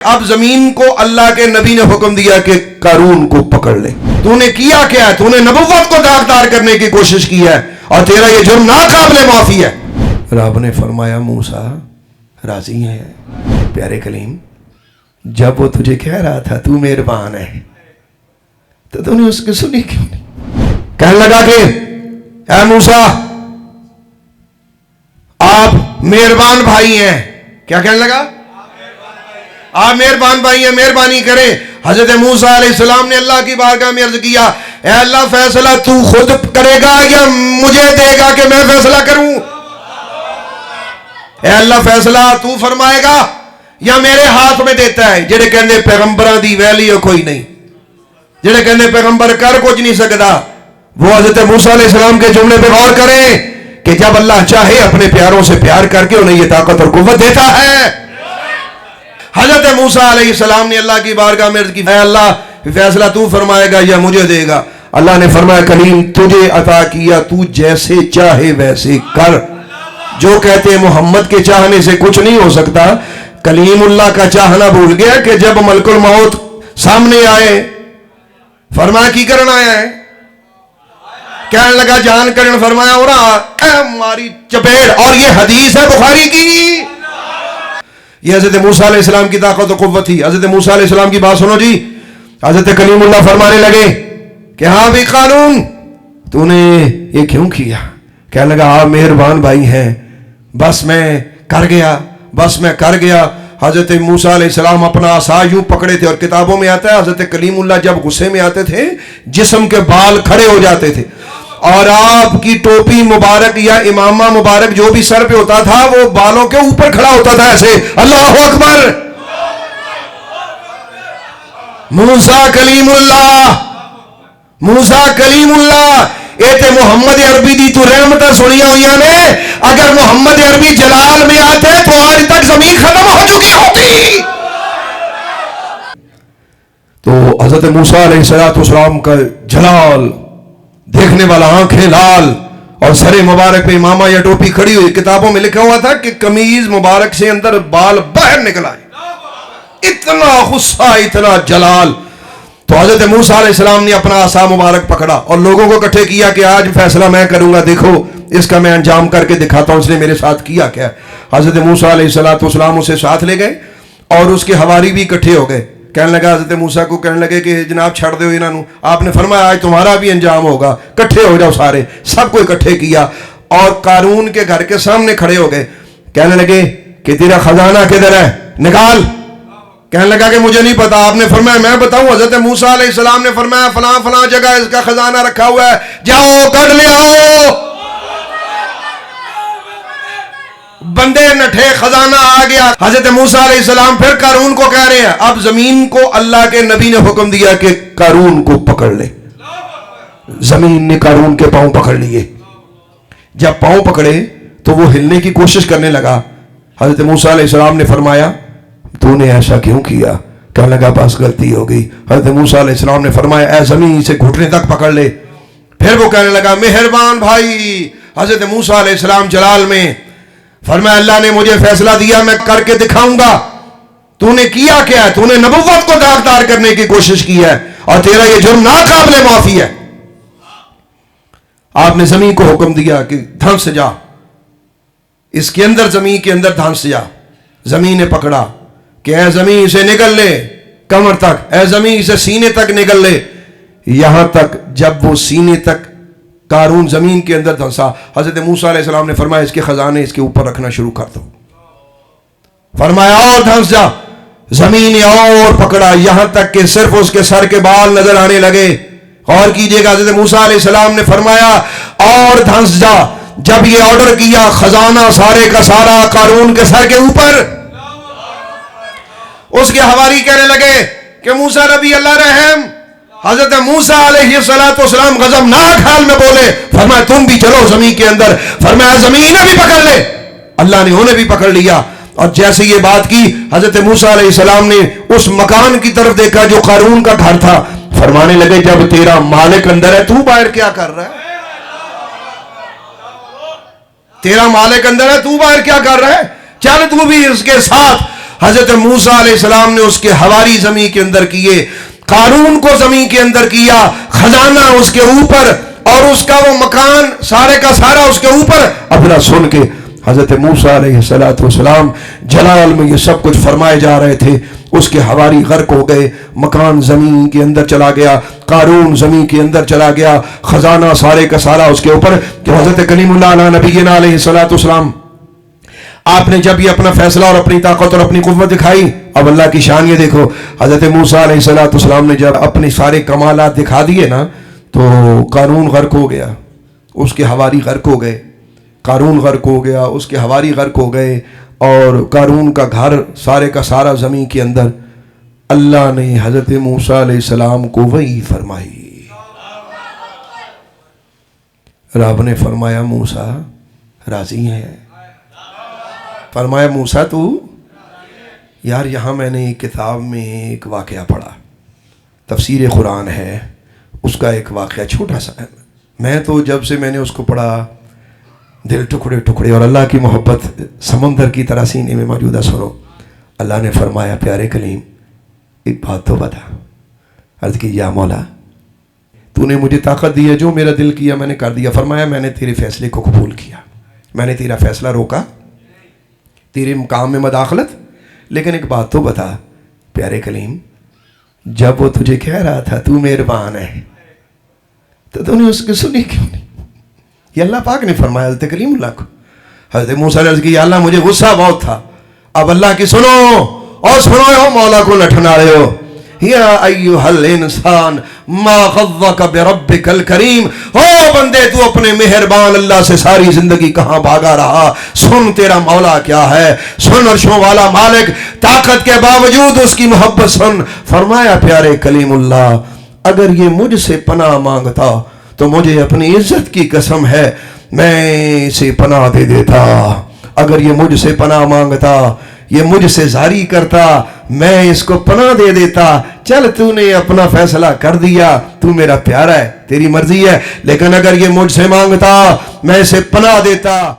اب زمین کو اللہ کے نبی نے حکم دیا کہ قارون کو پکڑ لے. تو نے کیا کیا ہے؟ تو نے نبوت کو داغدار کرنے کی کوشش کی ہے اور تیرا یہ جرم ناقابل معافی ہے. رب نے فرمایا موسیٰ راضی ہے پیارے کلیم، جب وہ تجھے کہہ رہا تھا تو مہربان ہے تو نے اس کی سنی کیوں نہیں؟ کہنے لگا کہ اے موسیٰ آپ مہربان بھائی ہیں. کیا کہنے لگا؟ آپ مہربان بھائی ہیں، مہربانی کریں. حضرت موسیٰ علیہ السلام نے اللہ کی بارگاہ میں عرض کیا اے اللہ فیصلہ تو خود کرے گا یا مجھے دے گا کہ میں فیصلہ کروں؟ اے اللہ فیصلہ تو فرمائے گا یا میرے ہاتھ میں دیتا ہے؟ جڑے کہنے پیغمبران دی ویلیو کوئی نہیں، جڑے کہنے پیغمبر کر کچھ نہیں سکتا، وہ حضرت موسیٰ علیہ السلام کے جملے پہ غور کریں کہ جب اللہ چاہے اپنے پیاروں سے پیار کر کے انہیں یہ طاقت اور قوت دیتا ہے. حضرت موسیٰ علیہ السلام نے اللہ کی بارگاہ میں عرض کی اے اللہ فیصلہ تو فرمائے گا یا مجھے دے گا؟ اللہ نے فرمایا کلیم تجھے عطا کیا، تو جیسے چاہے ویسے کر. جو کہتے ہیں محمد کے چاہنے سے کچھ نہیں ہو سکتا، کلیم اللہ کا چاہنا بھول گیا کہ جب ملک الموت سامنے آئے فرمایا کی کرنا آیا ہے؟ کہنے لگا جان کرن، فرمایا ہو رہا اے ماری چپیڑ. اور یہ حدیث ہے بخاری کی. یہ حضرت موسیٰ علیہ السلام کی طاقت و قوت تھی. حضرت موسیٰ علیہ السلام کی بات سنو جی. حضرت کلیم اللہ فرمانے لگے کہ ہاں بھی قارون تو نے یہ کیوں کیا؟ کہنے لگا آپ مہربان بھائی ہیں، بس میں کر گیا. حضرت موسیٰ علیہ السلام اپنا عصا یوں پکڑے تھے، اور کتابوں میں آتا ہے حضرت کلیم اللہ جب غصے میں آتے تھے جسم کے بال کھڑے ہو جاتے تھے، اور آپ کی ٹوپی مبارک یا امامہ مبارک جو بھی سر پہ ہوتا تھا وہ بالوں کے اوپر کھڑا ہوتا تھا ایسے. اللہ اکبر. موسیٰ کلیم اللہ ایتے محمد عربی دی تو رحمتہ سنیا ہوئی نے. اگر محمد عربی جلال میں آتے تو آج تک زمین ختم ہو چکی ہوتی. تو حضرت موسیٰ علیہ السلام کا جلال دیکھنے والا، آنکھیں لال اور سر مبارک پہ امامہ یا ٹوپی کھڑی ہوئی. کتابوں میں لکھا ہوا تھا کہ قمیض مبارک سے اندر بال باہر نکل آئے. اتنا غصہ، اتنا جلال. تو حضرت موسیٰ علیہ السلام نے اپنا عصا مبارک پکڑا اور لوگوں کو اکٹھے کیا کہ آج فیصلہ میں کروں گا، دیکھو اس کا میں انجام کر کے دکھاتا ہوں اس نے میرے ساتھ کیا کیا. حضرت موسیٰ علیہ السلام اسے ساتھ لے گئے اور اس کے حواری بھی اکٹھے ہو گئے. کہنے لگا حضرت موسیٰ کو، کہنے لگے کہ جناب چھڑ دو انہاں نو. آپ نے فرمایا آج تمہارا بھی انجام ہوگا، کٹھے ہو جاؤ سارے. سب کو اکٹھے کیا اور قارون کے گھر کے سامنے کھڑے ہو گئے. کہنے لگے کہ تیرا خزانہ کدھر ہے؟ نکال. کہنے لگا کہ مجھے نہیں پتا. آپ نے فرمایا میں بتاؤں؟ حضرت موسیٰ علیہ السلام نے فرمایا فلاں فلاں جگہ اس کا خزانہ رکھا ہوا ہے، جاؤ کر لے آؤ. بندے نٹھے، خزانہ آ گیا. حضرت موسیٰ علیہ السلام پھر قارون کو کہہ رہے ہیں. اب زمین کو اللہ کے نبی نے حکم دیا کہ قارون کو پکڑ لے. زمین نے قارون کے پاؤں پکڑ لیے. جب پاؤں پکڑے تو وہ ہلنے کی کوشش کرنے لگا. حضرت موسیٰ علیہ السلام نے فرمایا تو نے ایسا کیوں کیا؟ کہنے لگا بس غلطی ہو گئی. حضرت موسیٰ علیہ السلام نے فرمایا اے زمین سے گھٹنے تک پکڑ لے. پھر وہ کہنے لگا مہربان بھائی. حضرت موسیٰ علیہ السلام جلال میں فرمایا اللہ نے مجھے فیصلہ دیا، میں کر کے دکھاؤں گا. تو نے کیا کیا ہے؟ تو نے نبوت کو داغدار کرنے کی کوشش کی ہے اور تیرا یہ جرم ناقابل معافی ہے. آپ نے زمین کو حکم دیا کہ دھنس جا، اس کے اندر زمین کے اندر دھنس جا. زمین نے پکڑا کہ اے زمین سے نکل لے کمر تک، اے زمین سے سینے تک نکل لے. یہاں تک جب وہ سینے تک قارون زمین کے اندر دھنسا، حضرت موسیٰ علیہ السلام نے فرمایا اس کے خزانے اس کے اوپر رکھنا شروع کر دو. فرمایا اور دھنس جا. زمین نے اور پکڑا یہاں تک کہ صرف اس کے سر کے بال نظر آنے لگے. غور کیجئے گا حضرت موسیٰ علیہ السلام نے فرمایا اور دھنس جا. جب یہ آرڈر کیا خزانہ سارے کا سارا قارون کے سر کے اوپر. اس کے حواری کہنے لگے کہ موسیٰ نبی اللہ رحم. حضرت موسیٰ علیہ السلام غضبناک حال میں بولے، فرمایا تم بھی چلو زمین کے اندر. فرمایا زمین بھی پکڑ لے. اللہ نے انہیں بھی پکڑ لیا. اور جیسے یہ بات کی حضرت موسیٰ علیہ السلام نے اس مکان کی طرف دیکھا جو قارون کا گھر تھا. فرمانے لگے جب تیرا مالک اندر ہے تو باہر کیا کر رہا ہے؟ تیرا مالک اندر ہے تو باہر کیا کر رہا ہے؟ چل تو بھی اس کے ساتھ. حضرت موسیٰ علیہ السلام نے اس کے حواری زمین کے اندر کیے، قارون کو زمین کے اندر کیا، خزانہ اس کے اوپر اور اس کا وہ مکان سارے کا سارا اس کے اوپر۔ اب ذرا سن کے حضرت موسیٰ علیہ السلام جلال میں یہ سب کچھ فرمائے جا رہے تھے، اس کے حواری غرق ہو گئے، مکان زمین کے اندر چلا گیا، قارون زمین کے اندر چلا گیا، خزانہ سارے کا سارا اس کے اوپر۔ کہ حضرت کلیم اللہ علیہ نبینا علیہ السلام آپ نے جب یہ اپنا فیصلہ اور اپنی طاقت اور اپنی قوت دکھائی، اب اللہ کی شان یہ دیکھو، حضرت موسیٰ علیہ السلام نے جب اپنے سارے کمالات دکھا دیے نا تو قارون غرق ہو گیا، اس کے حواری غرق ہو گئے، قارون غرق ہو گیا، اس کے حواری غرق ہو گئے، اور قارون کا گھر سارے کا سارا زمین کے اندر۔ اللہ نے حضرت موسیٰ علیہ السلام کو وحی فرمائی، رب نے فرمایا موسیٰ راضی ہے؟ فرمایا موسیٰ تو یار، یہاں میں نے ایک کتاب میں ایک واقعہ پڑھا، تفسیر قرآن ہے، اس کا ایک واقعہ چھوٹا سا ہے، میں تو جب سے میں نے اس کو پڑھا دل ٹکڑے ٹکڑے، اور اللہ کی محبت سمندر کی طرح سینے میں موجودہ۔ سنو، اللہ نے فرمایا پیارے کلیم ایک بات تو بتا۔ عرض کی یا مولا تو نے مجھے طاقت دی ہے، جو میرا دل کیا میں نے کر دیا۔ فرمایا میں نے تیرے فیصلے کو قبول کیا، میں نے تیرا فیصلہ روکا، تیرے کام میں مداخلت، لیکن ایک بات تو بتا پیارے کلیم، جب وہ تجھے کہہ رہا تھا تو مہربان ہے تو نے اس کی سنی کیوں نہیں؟ یہ اللہ پاک نے فرمایا حضرت کلیم اللہ کو۔ حضرت موسیٰ نے عرض کی یا اللہ مجھے غصہ بہت تھا، اب اللہ کی سنو اور سنو، ہو مولا کو نٹھنا رہے ہو۔ یا ایھا الانسان ما غضک بربک الکریم، ہو بندے تو اپنے مہربان اللہ سے ساری زندگی کہاں بھاگا رہا؟ سن تیرا مولا کیا ہے، سن عرشوں والا مالک، طاقت کے باوجود اس کی محبت سن۔ فرمایا پیارے کلیم اللہ اگر یہ مجھ سے پناہ مانگتا تو مجھے اپنی عزت کی قسم ہے میں اسے پناہ دے دیتا، اگر یہ مجھ سے پناہ مانگتا، یہ مجھ سے زاری کرتا، میں اس کو پناہ دے دیتا۔ چل تو نے اپنا فیصلہ کر دیا، تو میرا پیارا ہے، تیری مرضی ہے، لیکن اگر یہ مجھ سے مانگتا میں اسے پناہ دیتا۔